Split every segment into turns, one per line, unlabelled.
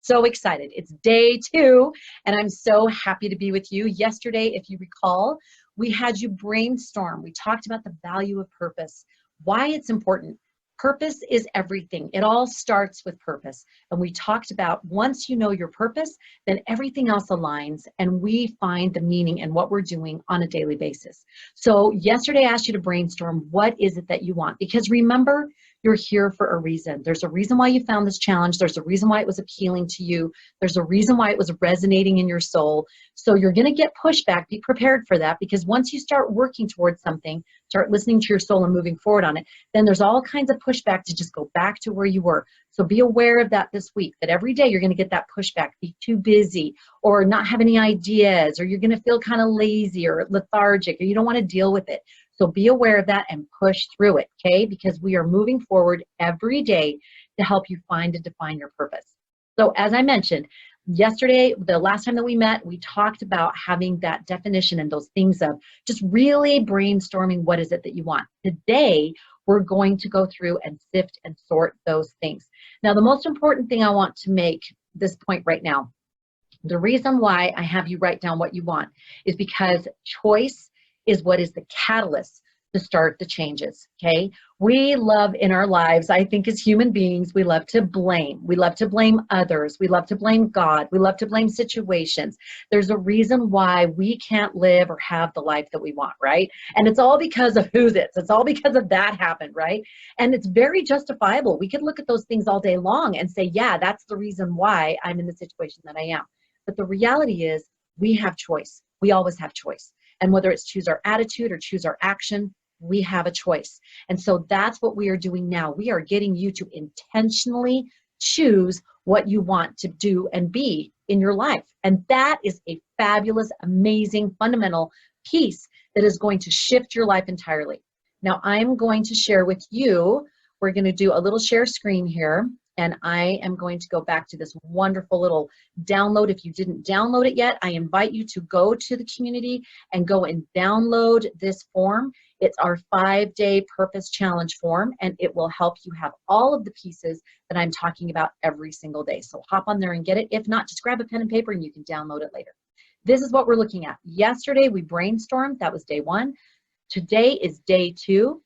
So excited. It's day 2, and I'm so happy to be with you. Yesterday, if you recall, we had you brainstorm. We talked about the value of purpose, why it's important. Purpose is everything. It all starts with purpose. And we talked about once you know your purpose, then everything else aligns and we find the meaning in what we're doing on a daily basis. So yesterday I asked you to brainstorm, what is it that you want? Because remember, you're here for a reason. There's a reason why you found this challenge. There's a reason why it was appealing to you. There's a reason why it was resonating in your soul. So you're going to get pushback. Be prepared for that, because once you start working towards something, start listening to your soul and moving forward on it, then there's all kinds of pushback to just go back to where you were. So be aware of that this week, that every day you're going to get that pushback. Be too busy or not have any ideas, or you're going to feel kind of lazy or lethargic, or you don't want to deal with it. So be aware of that and push through it, okay? Because we are moving forward every day to help you find and define your purpose. So as I mentioned, yesterday, the last time that we met, we talked about having that definition and those things of just really brainstorming what is it that you want. Today, we're going to go through and sift and sort those things. Now, the most important thing I want to make this point right now, the reason why I have you write down what you want is because choice is what is the catalyst to start the changes, okay? We love in our lives, I think as human beings, we love to blame. We love to blame others. We love to blame God. We love to blame situations. There's a reason why we can't live or have the life that we want, right? And it's all because of who's it. It's all because of that happened, right? And it's very justifiable. We could look at those things all day long and say, yeah, that's the reason why I'm in the situation that I am. But the reality is we have choice. We always have choice. And whether it's choose our attitude or choose our action, we have a choice. And so that's what we are doing now. We are getting you to intentionally choose what you want to do and be in your life. And that is a fabulous, amazing, fundamental piece that is going to shift your life entirely. Now, I'm going to share with you, we're going to do a little share screen here. And I am going to go back to this wonderful little download. If you didn't download it yet, I invite you to go to the community and go and download this form. It's our 5-day purpose challenge form, and it will help you have all of the pieces that I'm talking about every single day. So hop on there and get it. If not, just grab a pen and paper and you can download it later. This is what we're looking at. Yesterday we brainstormed. That was day 1. Today is day 2.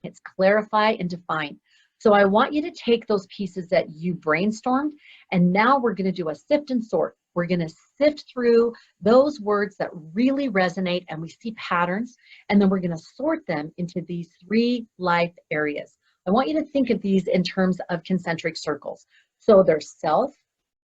It's clarify and define. So I want you to take those pieces that you brainstormed, and now we're going to do a sift and sort. We're going to sift through those words that really resonate and we see patterns, and then we're going to sort them into these 3 life areas. I want you to think of these in terms of concentric circles. So there's self,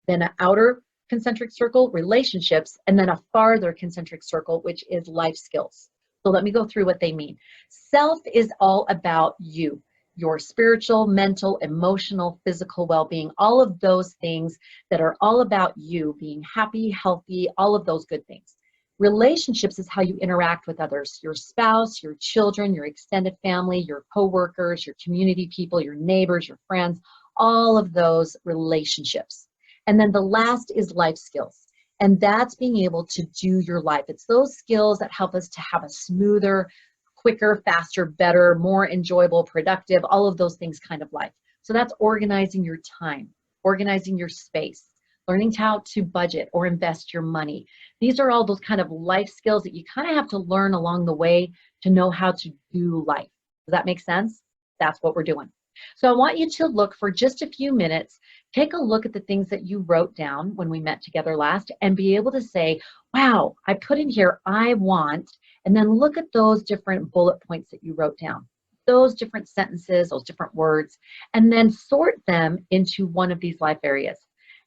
then an outer concentric circle, relationships, and then a farther concentric circle, which is life skills. So let me go through what they mean. Self is all about you. Your spiritual, mental, emotional, physical well-being, all of those things that are all about you being happy, healthy, all of those good things. Relationships is how you interact with others, your spouse, your children, your extended family, your coworkers, your community people, your neighbors, your friends, all of those relationships. And then the last is life skills. And that's being able to do your life. It's those skills that help us to have a smoother, quicker, faster, better, more enjoyable, productive, all of those things kind of life. So that's organizing your time, organizing your space, learning how to budget or invest your money. These are all those kind of life skills that you kind of have to learn along the way to know how to do life. Does that make sense? That's what we're doing. So I want you to look for just a few minutes, take a look at the things that you wrote down when we met together last, and be able to say, wow, I put in here, I want, and then look at those different bullet points that you wrote down, those different sentences, those different words, and then sort them into one of these life areas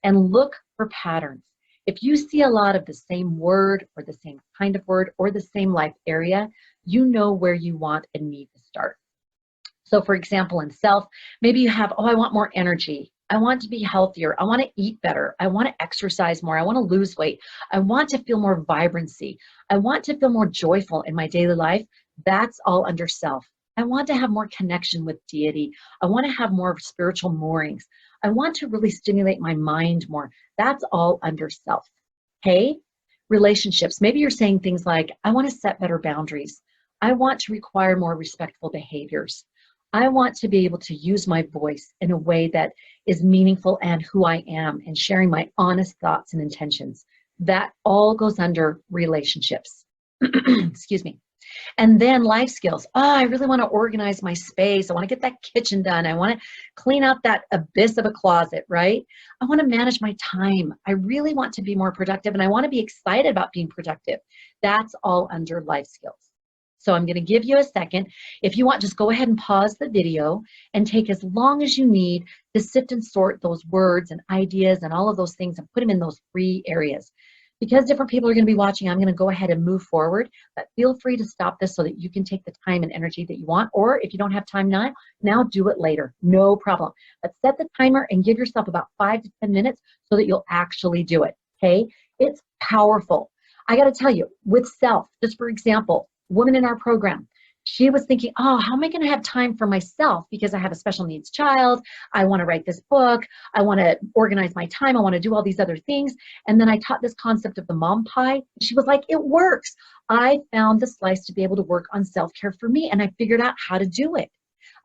and look for patterns. If you see a lot of the same word or the same kind of word or the same life area, you know where you want and need to start. So for example, in self, maybe you have, oh, I want more energy. I want to be healthier. I want to eat better. I want to exercise more. I want to lose weight. I want to feel more vibrancy. I want to feel more joyful in my daily life. That's all under self. I want to have more connection with deity. I want to have more spiritual moorings. I want to really stimulate my mind more. That's all under self. Okay? Relationships. Maybe you're saying things like, I want to set better boundaries. I want to require more respectful behaviors. I want to be able to use my voice in a way that is meaningful and who I am and sharing my honest thoughts and intentions. That all goes under relationships. Excuse me. And then life skills. Oh, I really want to organize my space. I want to get that kitchen done. I want to clean out that abyss of a closet, right? I want to manage my time. I really want to be more productive and I want to be excited about being productive. That's all under life skills. So I'm going to give you a second. If you want, just go ahead and pause the video and take as long as you need to sift and sort those words and ideas and all of those things and put them in those 3 areas. Because different people are going to be watching, I'm going to go ahead and move forward, but feel free to stop this so that you can take the time and energy that you want, or if you don't have time now do it later, no problem. But set the timer and give yourself about 5 to 10 minutes so that you'll actually do it, okay? It's powerful. I got to tell you, with self, just for example, woman in our program, she was thinking, oh, how am I going to have time for myself because I have a special needs child. I want to write this book. I want to organize my time. I want to do all these other things. And then I taught this concept of the mom pie. She was like, it works. I found the slice to be able to work on self-care for me, and I figured out how to do it.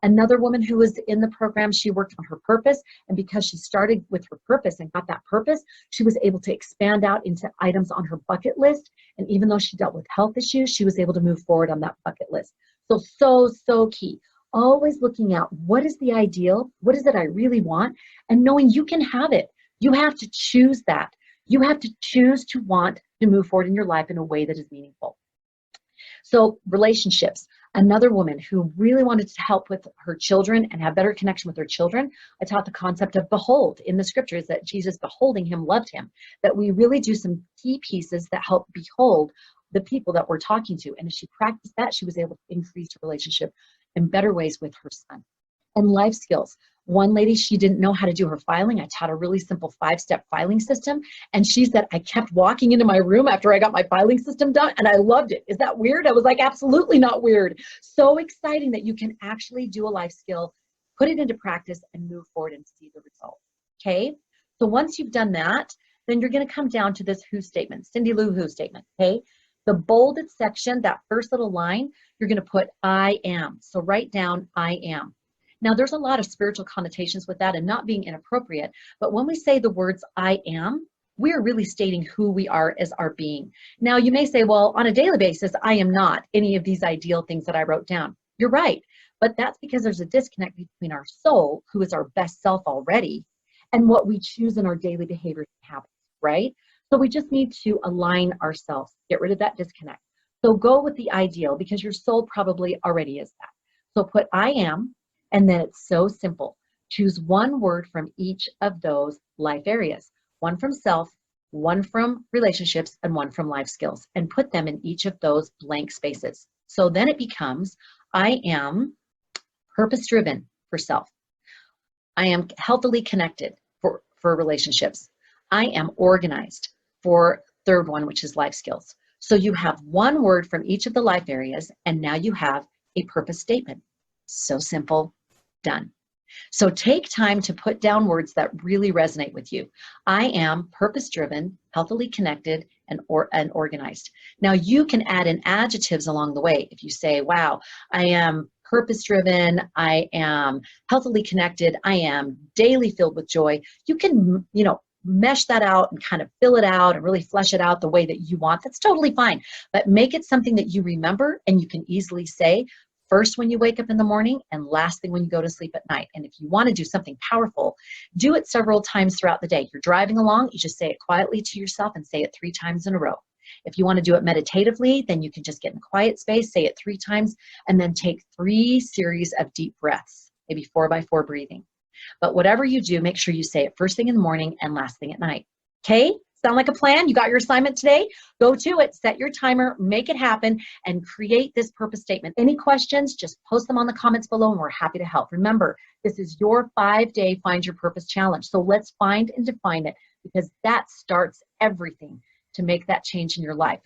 Another woman who was in the program, she worked on her purpose, and because she started with her purpose and got that purpose, she was able to expand out into items on her bucket list. And even though she dealt with health issues, she was able to move forward on that bucket list. So key. Always looking at what is the ideal, what is it I really want, and knowing you can have it. You have to choose that. You have to choose to want to move forward in your life in a way that is meaningful. So relationships. Another woman who really wanted to help with her children and have better connection with her children, I taught the concept of behold in the scriptures, that Jesus beholding him loved him, that we really do some key pieces that help behold the people that we're talking to. And as she practiced that, she was able to increase her relationship in better ways with her son. And life skills. One lady, she didn't know how to do her filing. I taught a really simple 5-step filing system. And she said, I kept walking into my room after I got my filing system done, and I loved it. Is that weird? I was like, absolutely not weird. So exciting that you can actually do a life skill, put it into practice, and move forward and see the results. Okay? So once you've done that, then you're going to come down to this who statement, Cindy Lou Who statement. Okay? The bolded section, that first little line, you're going to put I am. So write down I am. Now, there's a lot of spiritual connotations with that and not being inappropriate, but when we say the words I am, we are really stating who we are as our being. Now, you may say, well, on a daily basis, I am not any of these ideal things that I wrote down. You're right, but that's because there's a disconnect between our soul, who is our best self already, and what we choose in our daily behaviors and habits, right? So we just need to align ourselves, get rid of that disconnect. So go with the ideal because your soul probably already is that. So put I am, and then it's so simple. Choose one word from each of those life areas. One from self, one from relationships, and one from life skills. And put them in each of those blank spaces. So then it becomes, I am purpose-driven for self. I am healthily connected for relationships. I am organized for third one, which is life skills. So you have one word from each of the life areas, and now you have a purpose statement. So simple. Done. So take time to put down words that really resonate with you. I am purpose-driven, healthily connected, and organized. Now you can add in adjectives along the way. If you say, wow, I am purpose-driven, I am healthily connected, I am daily filled with joy, you can, mesh that out and kind of fill it out and really flesh it out the way that you want. That's totally fine. But make it something that you remember and you can easily say first when you wake up in the morning and last thing when you go to sleep at night. And if you want to do something powerful, do it several times throughout the day. You're driving along, you just say it quietly to yourself and say it 3 times in a row. If you want to do it meditatively, then you can just get in a quiet space, say it 3 times, and then take 3 series of deep breaths, maybe 4x4 breathing. But whatever you do, make sure you say it first thing in the morning and last thing at night. Okay? Sound like a plan? You got your assignment today? Go to it, set your timer, make it happen, and create this purpose statement. Any questions, just post them on the comments below and we're happy to help. Remember, this is your 5-day Find Your Purpose Challenge. So let's find and define it because that starts everything to make that change in your life.